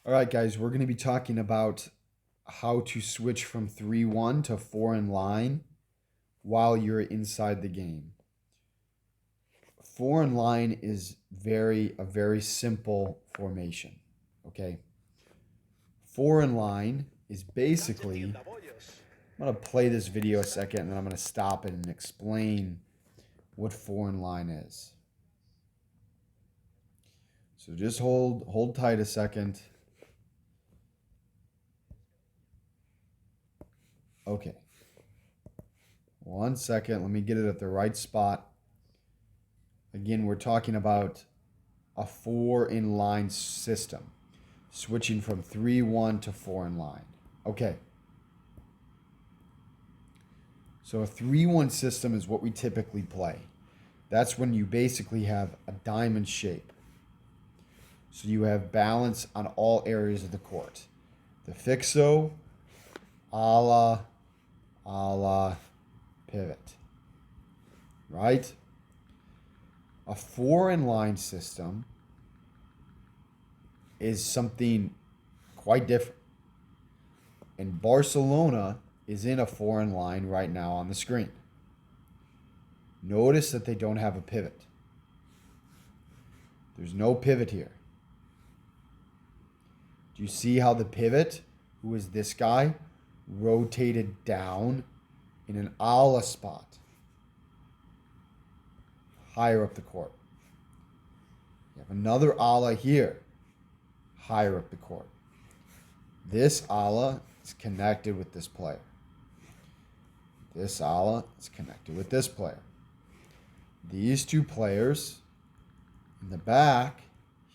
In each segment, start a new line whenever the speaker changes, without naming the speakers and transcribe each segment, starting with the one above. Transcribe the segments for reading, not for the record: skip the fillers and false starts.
All right, guys, we're going to be talking about how to switch from 3-1 to 4 in line while you're inside the game. 4 in line is a very simple formation, okay? 4 in line is basically, I'm going to play this video a second and then I'm going to stop it and explain what 4 in line is. So just hold tight a second. Okay. 1 second. Let me get it at the right spot. Again, we're talking about a 4 in line system, switching from 3-1 to 4 in line. Okay. So a 3-1 system is what we typically play. That's when you basically have a diamond shape. So you have balance on all areas of the court. The fixo, ala, pivot. Right? A 4 in line system is something quite different. And Barcelona is in a 4 in line right now on the screen. Notice that they don't have a pivot. There's no pivot here. Do you see how the pivot, who is this guy, rotated down in an ala spot higher up the court? You have another ala here, higher up the court. This ala is connected with this player. This ala is connected with this player. These two players in the back,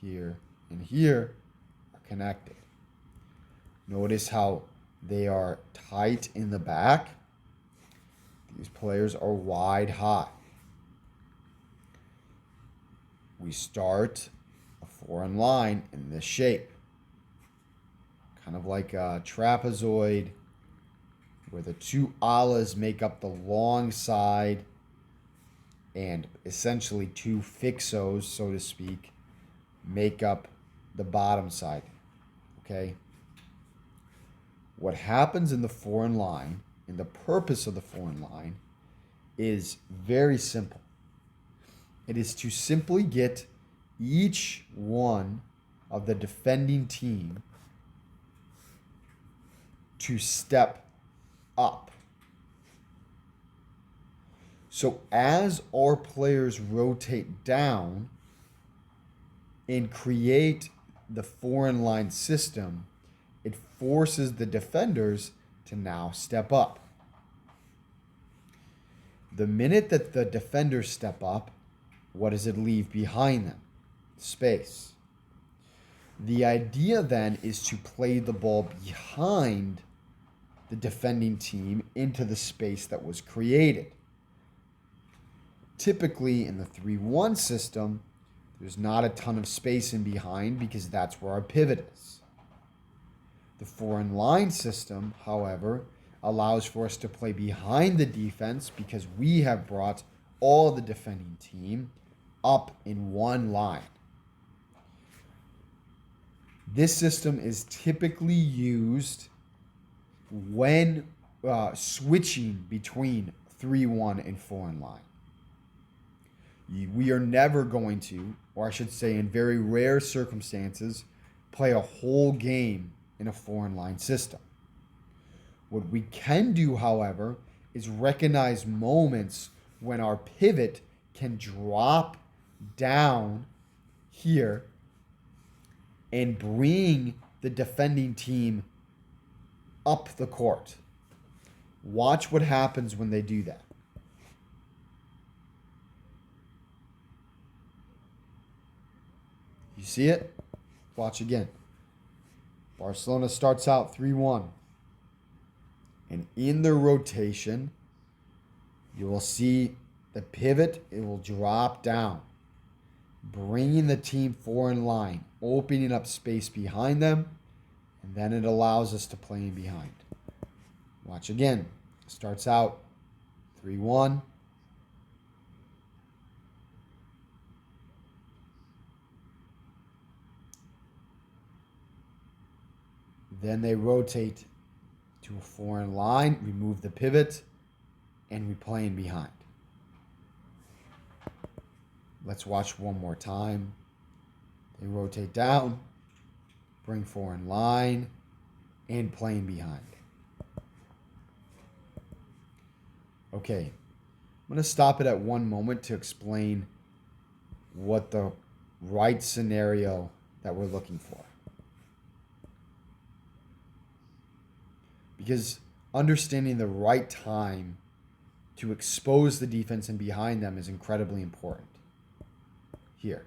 here and here, are connected. Notice how they are tight in the back. These players are wide high. We start a 4 in line in this shape. Kind of like a trapezoid where the two alas make up the long side and essentially two fixos, so to speak, make up the bottom side. Okay? What happens in the 4 in line, and the purpose of the 4 in line, is very simple. It is to simply get each one of the defending team to step up. So as our players rotate down and create the 4 in line system, it forces the defenders to now step up. The minute that the defenders step up, what does it leave behind them? Space. The idea then is to play the ball behind the defending team into the space that was created. Typically in the 3-1 system, there's not a ton of space in behind because that's where our pivot is. The 4 in line system, however, allows for us to play behind the defense because we have brought all the defending team up in one line. This system is typically used when switching between 3-1 and 4 in line. We are never going to, or I should say in very rare circumstances, play a whole game in a 4 in line system. What we can do, however, is recognize moments when our pivot can drop down here and bring the defending team up the court. Watch what happens when they do that. You see it? Watch again. Barcelona starts out 3-1. And in their rotation, you will see the pivot, it will drop down, bringing the team 4 in line, opening up space behind them, and then it allows us to play in behind. Watch again. Starts out 3-1. Then they rotate to a foreign line, remove the pivot, and we play in behind. Let's watch one more time. They rotate down, bring foreign line, and play in behind. Okay, I'm going to stop it at one moment to explain what the right scenario that we're looking for. Because understanding the right time to expose the defense and behind them is incredibly important. Here.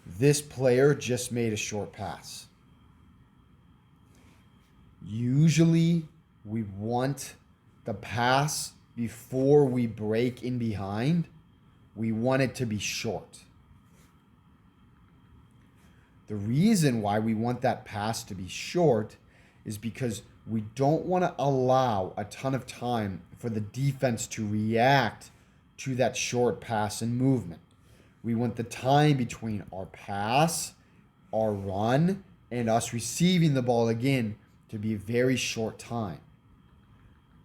This player just made a short pass. Usually, we want the pass before we break in behind. We want it to be short. The reason why we want that pass to be short is because we don't want to allow a ton of time for the defense to react to that short pass and movement. We want the time between our pass, our run, and us receiving the ball again to be a very short time.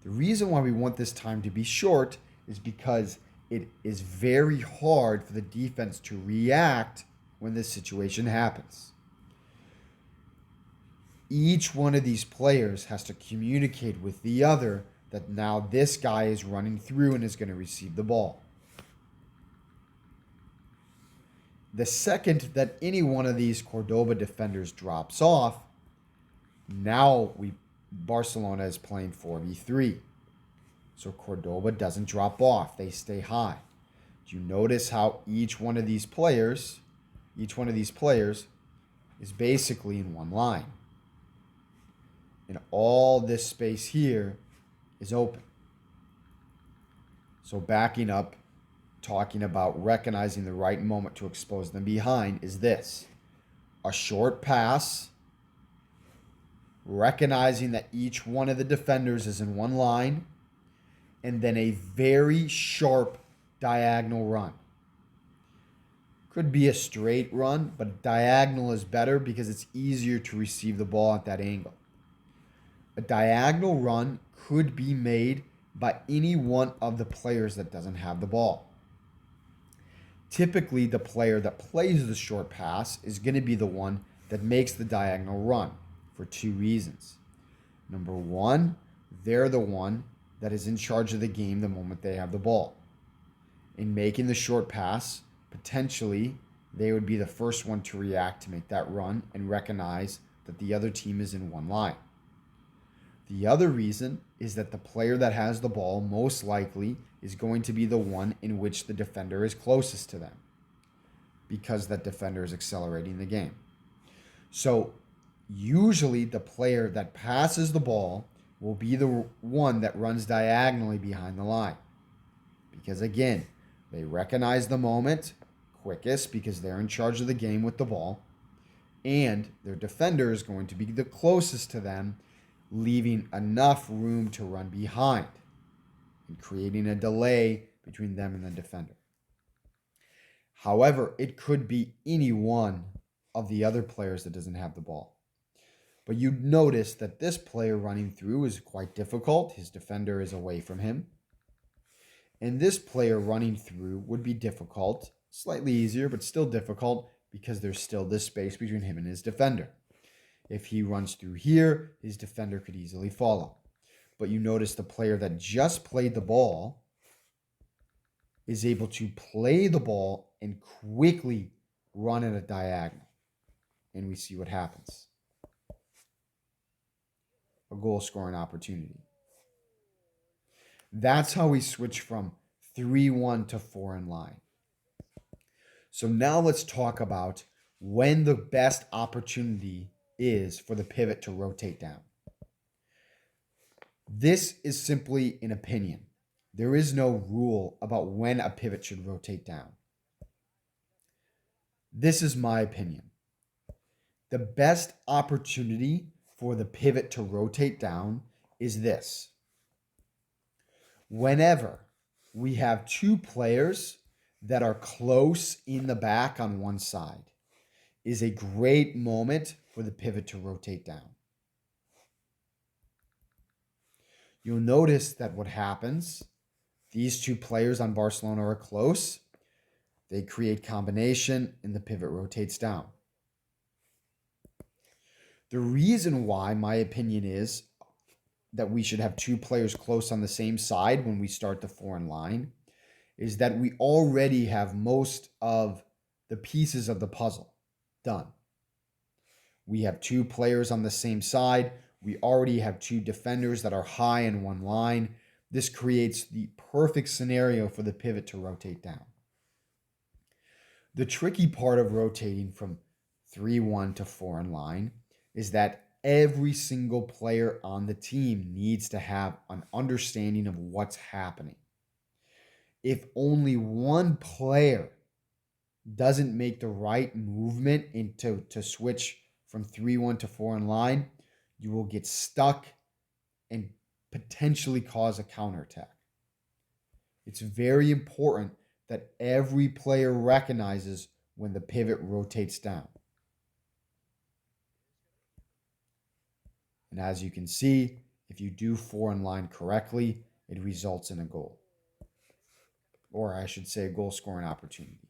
The reason why we want this time to be short is because it is very hard for the defense to react when this situation happens. Each one of these players has to communicate with the other that now this guy is running through and is going to receive the ball. The second that any one of these Cordoba defenders drops off, now Barcelona is playing 4v3. So Cordoba doesn't drop off. They stay high. Do you notice how each one of these players is basically in one line? And all this space here is open. So backing up, talking about recognizing the right moment to expose them behind is this. A short pass, recognizing that each one of the defenders is in one line, and then a very sharp diagonal run. Could be a straight run, but diagonal is better because it's easier to receive the ball at that angle. A diagonal run could be made by any one of the players that doesn't have the ball. Typically, the player that plays the short pass is going to be the one that makes the diagonal run for two reasons. Number one, they're the one that is in charge of the game the moment they have the ball. In making the short pass, potentially, they would be the first one to react to make that run and recognize that the other team is in one line. The other reason is that the player that has the ball most likely is going to be the one in which the defender is closest to them because that defender is accelerating the game. So usually the player that passes the ball will be the one that runs diagonally behind the line because, again, they recognize the moment quickest because they're in charge of the game with the ball, and their defender is going to be the closest to them, leaving enough room to run behind and creating a delay between them and the defender. However, it could be any one of the other players that doesn't have the ball. But you'd notice that this player running through is quite difficult. His defender is away from him. And this player running through would be difficult, slightly easier, but still difficult because there's still this space between him and his defender. If he runs through here, his defender could easily follow. But you notice the player that just played the ball is able to play the ball and quickly run at a diagonal. And we see what happens. A goal scoring opportunity. That's how we switch from 3-1 to 4 in line. So now let's talk about when the best opportunity is for the pivot to rotate down. This is simply an opinion. There is no rule about when a pivot should rotate down. This is my opinion. The best opportunity for the pivot to rotate down is this. Whenever we have two players that are close in the back on one side, is a great moment for the pivot to rotate down. You'll notice that what happens, these two players on Barcelona are close. They create combination and the pivot rotates down. The reason why, my opinion, is that we should have two players close on the same side when we start the foreign line is that we already have most of the pieces of the puzzle done. We have two players on the same side. We already have two defenders that are high in one line. This creates the perfect scenario for the pivot to rotate down. The tricky part of rotating from 3-1 to foreign line is that every single player on the team needs to have an understanding of what's happening. If only one player doesn't make the right movement to switch from 3-1 to foreign line, you will get stuck and potentially cause a counterattack. It's very important that every player recognizes when the pivot rotates down. And as you can see, if you do foreign line correctly, it results in a goal. Or I should say a goal scoring opportunity.